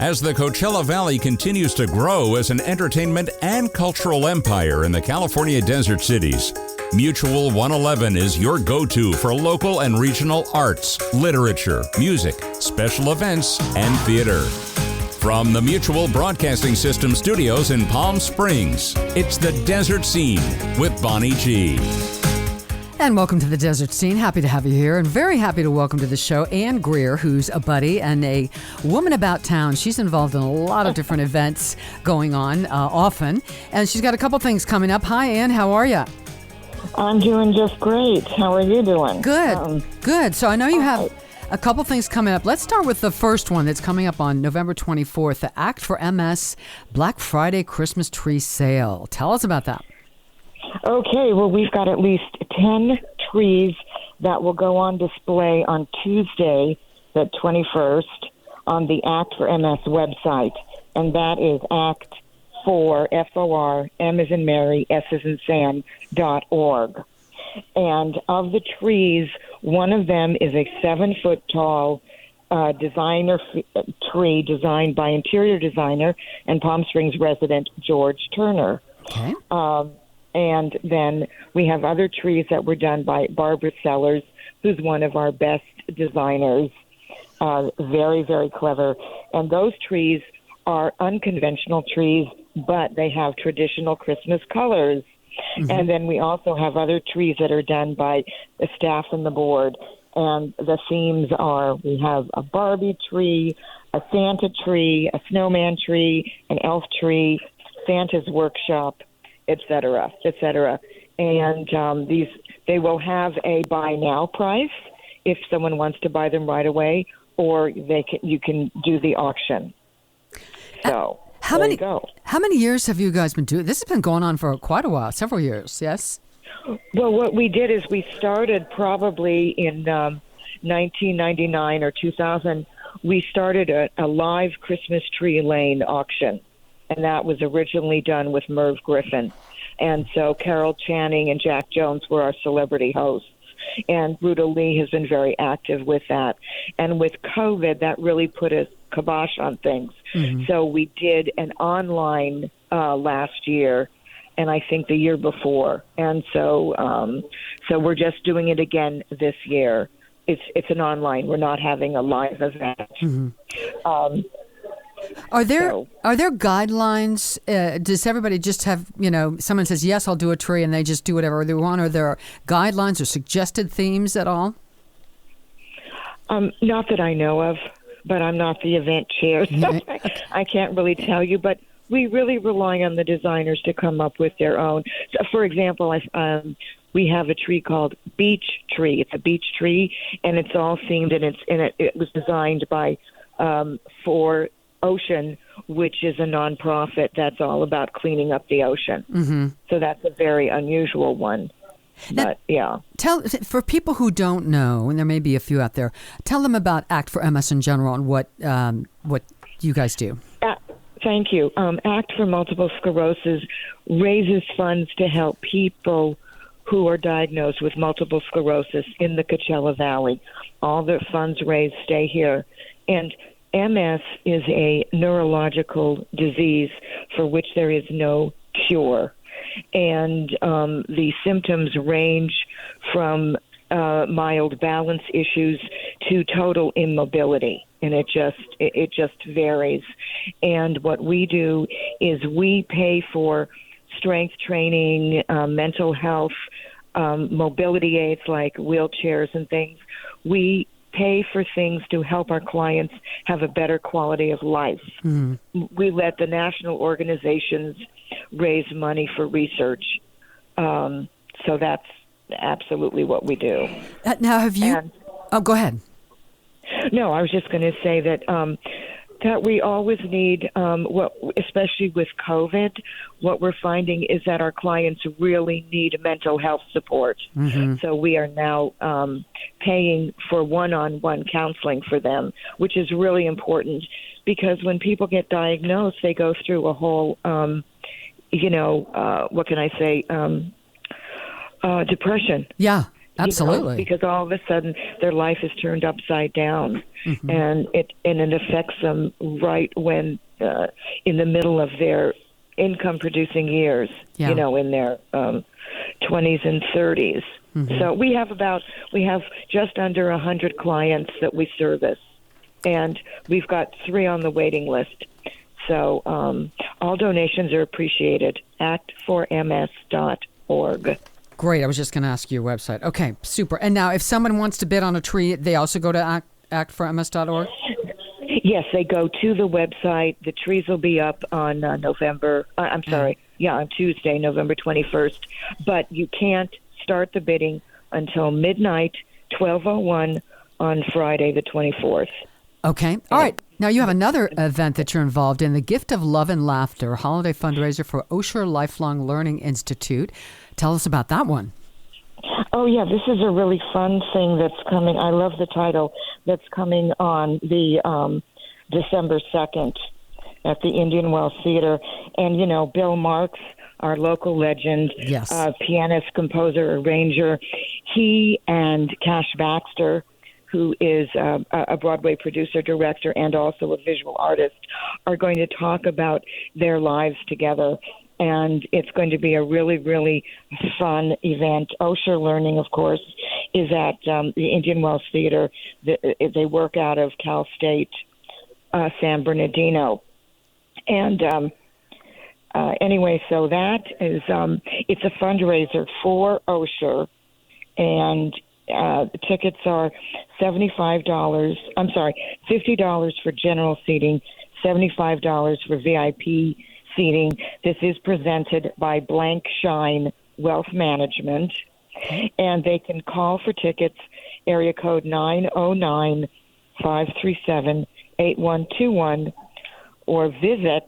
As the Coachella Valley continues to grow as an entertainment and cultural empire in the California desert cities, Mutual 111 is your go-to for local and regional arts, literature, music, special events, and theater. From the Mutual Broadcasting System studios in Palm Springs, it's The Desert Scene with Bonnie G. And welcome to The Desert Scene. Happy to have you here, and very happy to welcome to the show Ann Greer, who's a buddy and a woman about town. She's involved in a lot of different events going on often, and she's got a couple things coming up. Hi, Ann. How are you? I'm doing just great. How are you doing? Good, good. So I know you have a couple things coming up. Let's start with the first one that's coming up on November 24th, the Act for MS Black Friday Christmas Tree Sale. Tell us about that. Okay, well, we've got at least 10 trees that will go on display on Tuesday, the 21st, on the Act for MS website. And that is Act for, F-O-R, M as in Mary, S as in Sam.org. And of the trees, one of them is a 7-foot tall designer tree designed by interior designer and Palm Springs resident George Turner. Okay. And then we have other trees that were done by Barbara Sellers, who's one of our best designers. Very, very clever. And those trees are unconventional trees, but they have traditional Christmas colors. Mm-hmm. And then we also have other trees that are done by the staff and the board. And the themes are, we have a Barbie tree, a Santa tree, a snowman tree, an elf tree, Santa's workshop, et cetera, et cetera. And they will have a buy now price if someone wants to buy them right away, or you can do the auction. So how many years have you guys been doing this? Has been going on for quite a while, several years, yes? Well, what we did is we started probably in 1999 or 2000. We started a live Christmas tree lane auction. And that was originally done with Merv Griffin. And so Carol Channing and Jack Jones were our celebrity hosts. And Ruta Lee has been very active with that. And with COVID, that really put a kibosh on things. Mm-hmm. So we did an online last year, and I think the year before. And so we're just doing it again this year. It's an online. We're not having a live event. Mm-hmm. Are there guidelines? Does everybody just have, someone says, yes, I'll do a tree, and they just do whatever they want? Are there guidelines or suggested themes at all? Not that I know of, but I'm not the event chair, so I can't really tell you. But we really rely on the designers to come up with their own. So, for example, we have a tree called Beach Tree. It's a beach tree, and it's all themed, and it was designed by for Ocean, which is a nonprofit that's all about cleaning up the ocean. Mm-hmm. So that's a very unusual one. But yeah. For people who don't know, and there may be a few out there, tell them about Act for MS in general and what you guys do. Thank you. Act for Multiple Sclerosis raises funds to help people who are diagnosed with multiple sclerosis in the Coachella Valley. All the funds raised stay here. And MS is a neurological disease for which there is no cure. And the symptoms range from mild balance issues to total immobility. And it just varies. And what we do is we pay for strength training, mental health, mobility aids like wheelchairs and things. We pay for things to help our clients have a better quality of life. Mm-hmm. We let the national organizations raise money for research. So that's absolutely what we do. Now, have you... go ahead. No, I was just going to say that that we always need, especially with COVID, what we're finding is that our clients really need mental health support. Mm-hmm. So we are now paying for one-on-one counseling for them, which is really important because when people get diagnosed, they go through a whole, what can I say, depression. Yeah. Absolutely. Because all of a sudden their life is turned upside down, and it affects them right when in the middle of their income producing years, Yeah. in their 20s and 30s. So we have just under 100 clients that we service, and we've got 3 on the waiting list. So all donations are appreciated. act4ms.org. Great. I was just going to ask you your website. Okay, super. And now if someone wants to bid on a tree, they also go to act4ms.org? Yes, they go to the website. The trees will be up on on Tuesday, November 21st. But you can't start the bidding until midnight, 12:01 on Friday the 24th. Okay. All right. Now you have another event that you're involved in, the Gift of Love and Laughter, holiday fundraiser for Osher Lifelong Learning Institute. Tell us about that one. Oh, yeah, this is a really fun thing that's coming. I love the title. That's coming on the December 2nd at the Indian Wells Theater. And, Bill Marks, our local legend, Yes. Pianist, composer, arranger, he and Cash Baxter, who is a Broadway producer, director, and also a visual artist, are going to talk about their lives together. And it's going to be a really, really fun event. Osher Learning, of course, is at the Indian Wells Theater. They work out of Cal State San Bernardino. And anyway, so that is it's a fundraiser for Osher, and the tickets are $50 for general seating, $75 for VIP seating. This is presented by Blank Shine Wealth Management, and they can call for tickets, area code 909-537-8121, or visit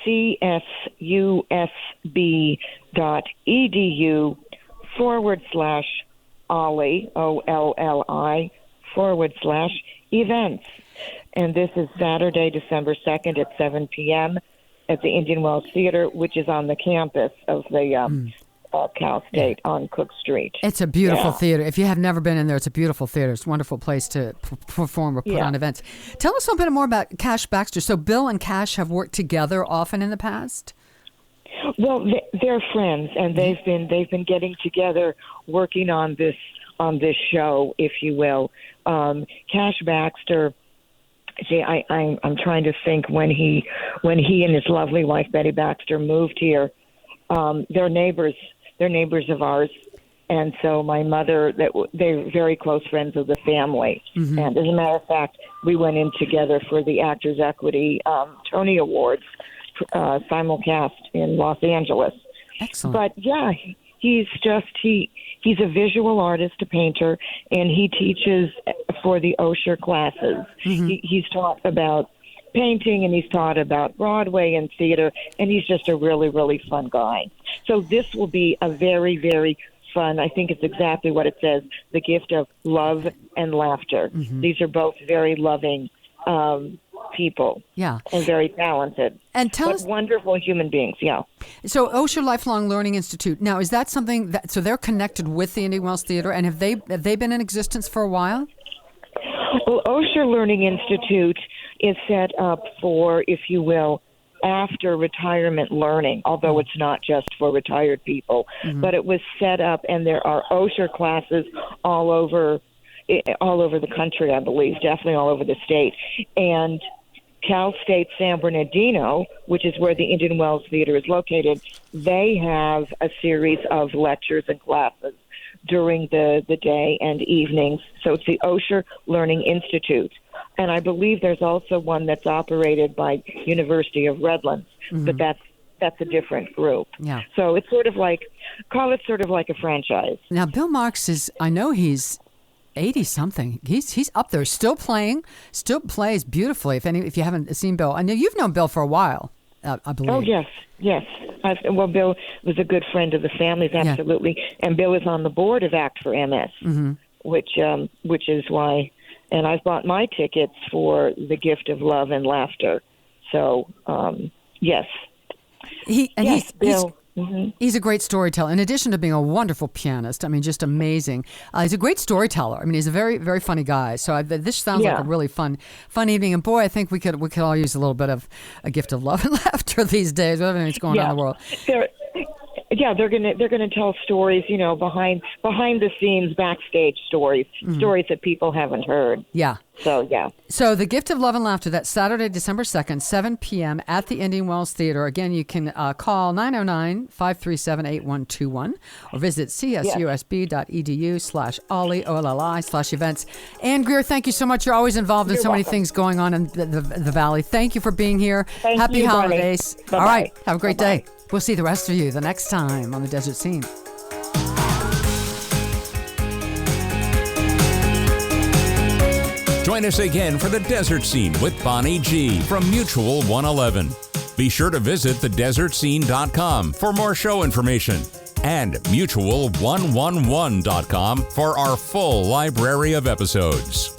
csusb.edu/Olli, OLLI, /events. And this is Saturday, December 2nd at 7 p.m. at the Indian Wells Theater, which is on the campus of the Cal State on Cook Street. It's a beautiful theater. If you have never been in there, it's a beautiful theater. It's a wonderful place to perform or put on events. Tell us a little bit more about Cash Baxter. So Bill and Cash have worked together often in the past? Well, they're friends, and they've been getting together, working on this show, if you will. Cash Baxter. See, I'm trying to think when he and his lovely wife Betty Baxter moved here. They're neighbors of ours, and so my mother, they're very close friends of the family. And as a matter of fact, we went in together for the Actors Equity Tony Awards simulcast in Los Angeles. Excellent. But yeah, he's a visual artist, a painter, and he teaches for the Osher classes. He's taught about painting, and he's taught about Broadway and theater, and he's just a really, really fun guy. So this will be a very, very fun, I think it's exactly what it says, the gift of love and laughter. These are both very loving people. Yeah. And very talented. And tell us, wonderful human beings, yeah. So Osher Lifelong Learning Institute. Now, is that something that, so they're connected with the Indian Wells Theater, and have they been in existence for a while? Well, Osher Learning Institute is set up for, if you will, after retirement learning, although it's not just for retired people, but it was set up, and there are Osher classes all over the country, I believe, definitely all over the state. And Cal State San Bernardino, which is where the Indian Wells Theater is located, they have a series of lectures and classes during the day and evenings. So it's the Osher Learning Institute. And I believe there's also one that's operated by University of Redlands, but that's a different group. Yeah. So it's call it sort of like a franchise. Now, Bill Marks I know he's 80-something. He's up there, still playing, still plays beautifully. If you haven't seen Bill, I know you've known Bill for a while, I believe. Oh, yes. Well, Bill was a good friend of the family's, absolutely. Yeah. And Bill is on the board of Act4ms, which is why, and I've bought my tickets for the Gift of Love and Laughter. So, yes. Bill. He's a great storyteller. In addition to being a wonderful pianist, I mean, just amazing. He's a great storyteller. I mean, he's a very, very funny guy. So this sounds like a really fun evening. And boy, I think we could all use a little bit of a gift of love and laughter these days with everything that's going on in the world. They're gonna tell stories, behind the scenes, backstage stories, stories that people haven't heard. Yeah. So the Gift of Love and Laughter, that's Saturday, December 2nd, 7 p.m. at the Indian Wells Theater. Again, you can call 909-537-8121 or visit csusb.edu/olli/events. Ann Greer, thank you so much. You're always involved in so many things going on in the Valley. Thank you for being here. Happy holidays. All right. Have a great day. We'll see the rest of you the next time on the Desert Scene. Join us again for the Desert Scene with Bonnie G. from Mutual 111. Be sure to visit thedesertscene.com for more show information and mutual111.com for our full library of episodes.